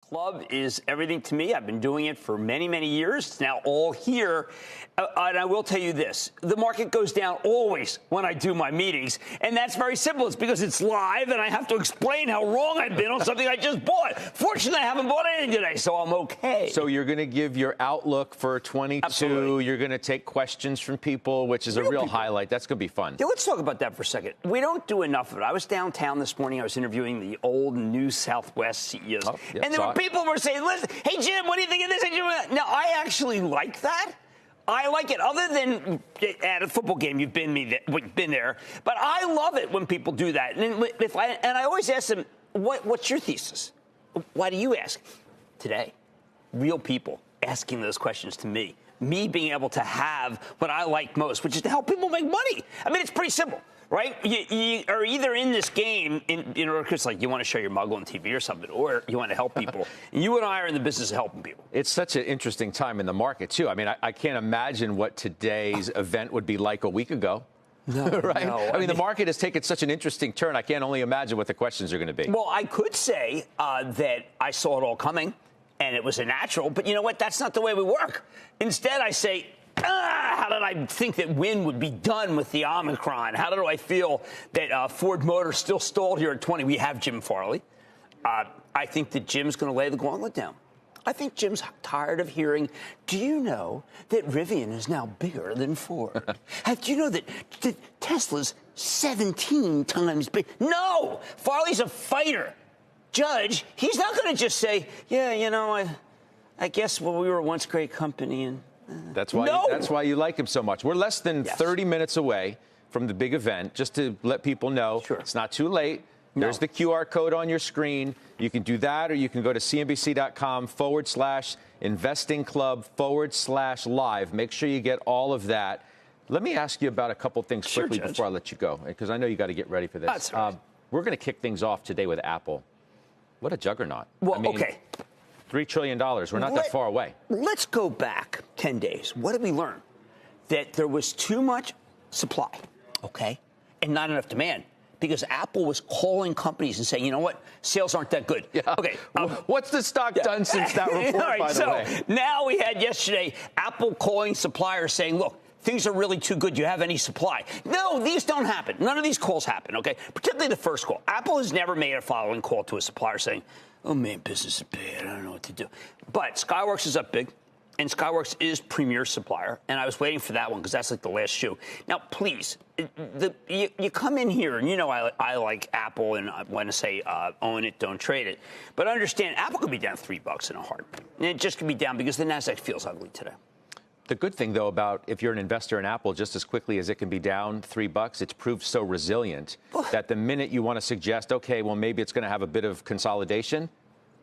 Club is everything to me. I've been doing it for many, many years. It's now all here. And I will tell you this. The market goes down always when I do my meetings. And that's very simple. It's because it's live and I have to explain how wrong I've been on something I just bought. Fortunately, I haven't bought anything today, so I'm okay. So you're going to give your outlook for 22. Absolutely. You're going to take questions from people, which is a real highlight. That's going to be fun. Yeah, let's talk about that for a second. We don't do enough of it. I was downtown this morning. I was interviewing the old and new Southwest CEOs. Oh, yeah, and there were people who were saying, listen, hey, Jim, what do you think of this? Now, I actually like that. I like it. Other than at a football game, you've been there. But I love it when people do that. And I always ask them, what's your thesis? Why do you ask? Today, real people asking those questions to me. Me being able to have what I like most, which is to help people make money. I mean, it's pretty simple. Right? You are either in this game in order because, like, you want to show your muggle on TV or something, or you want to help people. And you and I are in the business of helping people. It's such an interesting time in the market, too. I mean, I can't imagine what today's event would be like a week ago. No, right? No. I mean, the market has taken such an interesting turn. I can't only imagine what the questions are going to be. Well, I could say that I saw it all coming, and it was a natural. But you know what? That's not the way we work. Instead, I say, how did I think that Wynn would be done with the Omicron? How do I feel that Ford Motors still stalled here at 20? We have Jim Farley. I think that Jim's going to lay the gauntlet down. I think Jim's tired of hearing, do you know that Rivian is now bigger than Ford? Do you know that Tesla's 17 times big? No! Farley's a fighter. Judge, he's not going to just say, yeah, you know, I guess, well, we were once a great company and... That's why you like him so much. We're less than 30 minutes away from the big event, just to let people know. Sure. It's not too late. There's the QR code on your screen. You can do that, or you can go to cnbc.com/investingclub/live. Make sure you get all of that. Let me ask you about a couple things quickly before I let you go, because I know you got to get ready for this. That's right. We're going to kick things off today with Apple. What a juggernaut. Well, okay. $3 trillion. We're not that far away. Let's go back 10 days. What did we learn? That there was too much supply, okay, and not enough demand. Because Apple was calling companies and saying, you know what, sales aren't that good. Yeah. Okay. What's the stock done since that report, right, by the way? Now we had yesterday Apple calling suppliers saying, look, things are really too good. Do you have any supply? No, these don't happen. None of these calls happen, okay? Particularly the first call. Apple has never made a following call to a supplier saying, oh, man, business is bad. I don't know what to do. But Skyworks is up big, and Skyworks is premier supplier. And I was waiting for that one because that's like the last shoe. Now, please, you come in here, and you know I like Apple, and I want to say own it, don't trade it. But understand, Apple could be down $3 in a heartbeat. And it just could be down because the NASDAQ feels ugly today. The good thing, though, about if you're an investor in Apple, just as quickly as it can be down $3, it's proved so resilient that the minute you want to suggest, okay, well, maybe it's going to have a bit of consolidation,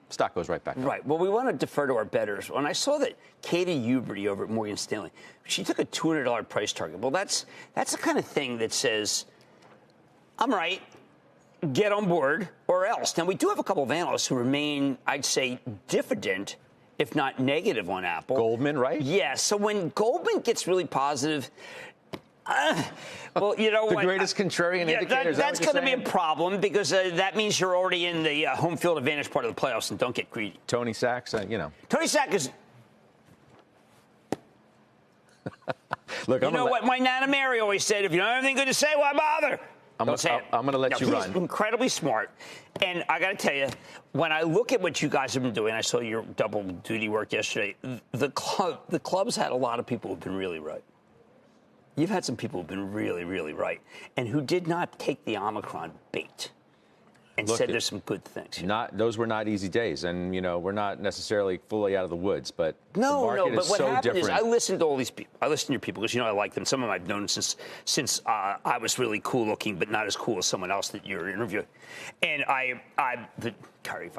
stock goes right back up. Right. Well, we want to defer to our bettors. When I saw that Katie Huberty over at Morgan Stanley, she took a $200 price target. Well, that's the kind of thing that says, I'm right, get on board, or else. Now, we do have a couple of analysts who remain, I'd say, diffident, if not negative on Apple. Goldman, right? Yeah. So when Goldman gets really positive, well, you know the what? greatest contrarian indicator. That's going to be a problem because that means you're already in the home field advantage part of the playoffs, and don't get greedy. Tony Sachs, you know. Tony Sachs is. Look, you know what my Nana Mary always said: if you don't have anything good to say, why bother? I'm going to let you run. He's incredibly smart. And I got to tell you, when I look at what you guys have been doing, I saw your double duty work yesterday. The club's had a lot of people who've been really right. You've had some people who've been really, really right and who did not take the Omicron bait and said there's some good things. Those were not easy days. And, you know, we're not necessarily fully out of the woods. But the market is what so happened different. is I listened to all these people. I listened to your people because, you know, I like them. Some of them I've known since I was really cool looking, but not as cool as someone else that you're interviewing. And Carrie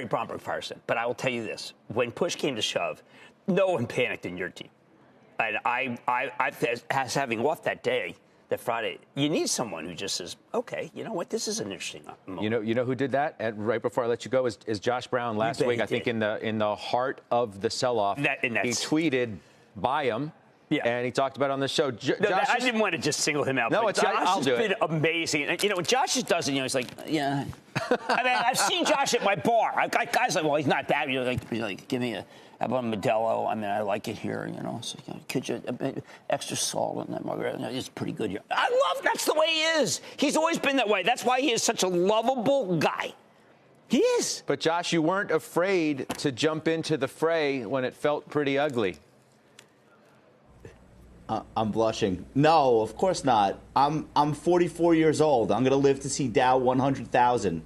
Bromberg Firestone. But I will tell you this. When push came to shove, no one panicked in your team. And as having off that day, that Friday, you need someone who just says, okay, you know what, this is an interesting moment. You know who did that? Right before I let you go is Josh Brown last week. I think in the heart of the sell-off, he tweeted, buy him. Yeah. And he talked about it on the show. I didn't want to just single him out. No, but Josh I'll has do been amazing. And, when Josh just does it, he's like, yeah. I mean, I've seen Josh at my bar. Guys like, well, he's not that. Like, give me how about a Modelo? I mean, I like it here. So, could you a bit extra salt in that margarita? It's pretty good here. That's the way he is. He's always been that way. That's why he is such a lovable guy. He is. But Josh, you weren't afraid to jump into the fray when it felt pretty ugly. I'm blushing. No, of course not. I'm 44 years old. I'm going to live to see Dow 100,000.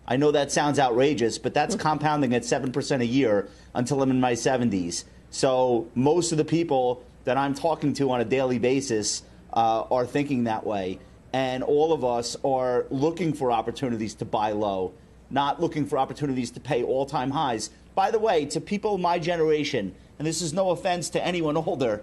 I know that sounds outrageous, but that's compounding at 7% a year until I'm in my 70s. So most of the people that I'm talking to on a daily basis are thinking that way. And all of us are looking for opportunities to buy low, not looking for opportunities to pay all-time highs. By the way, to people my generation, and this is no offense to anyone older,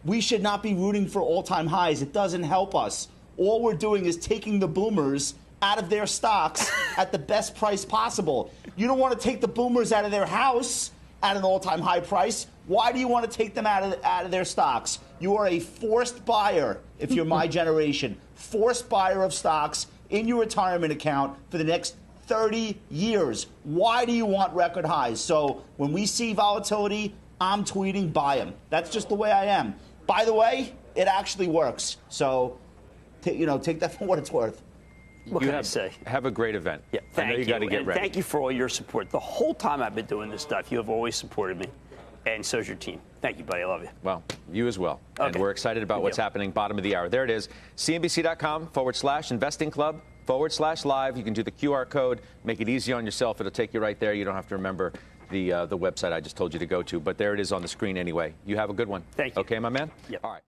we should not be rooting for all-time highs. It doesn't help us. All we're doing is taking the boomers out of their stocks at the best price possible. You don't want to take the boomers out of their house at an all-time high price. Why do you want to take them out of their stocks? You are a forced buyer, if you're my generation. Forced buyer of stocks in your retirement account for the next 30 years. Why do you want record highs? So when we see volatility, I'm tweeting buy them. That's just the way I am. By the way, it actually works. So, take that for what it's worth. What can I say? Have a great event. Yeah, I know you got to get ready. Thank you for all your support. The whole time I've been doing this stuff, you have always supported me, and so's your team. Thank you, buddy. I love you. Well, you as well. Okay. And we're excited about what's happening bottom of the hour. There it is, CNBC.com/investing club /live. You can do the QR code, make it easy on yourself. It'll take you right there. You don't have to remember the website I just told you to go to. But there it is on the screen anyway. You have a good one. Thank you. Okay, my man? Yep. All right.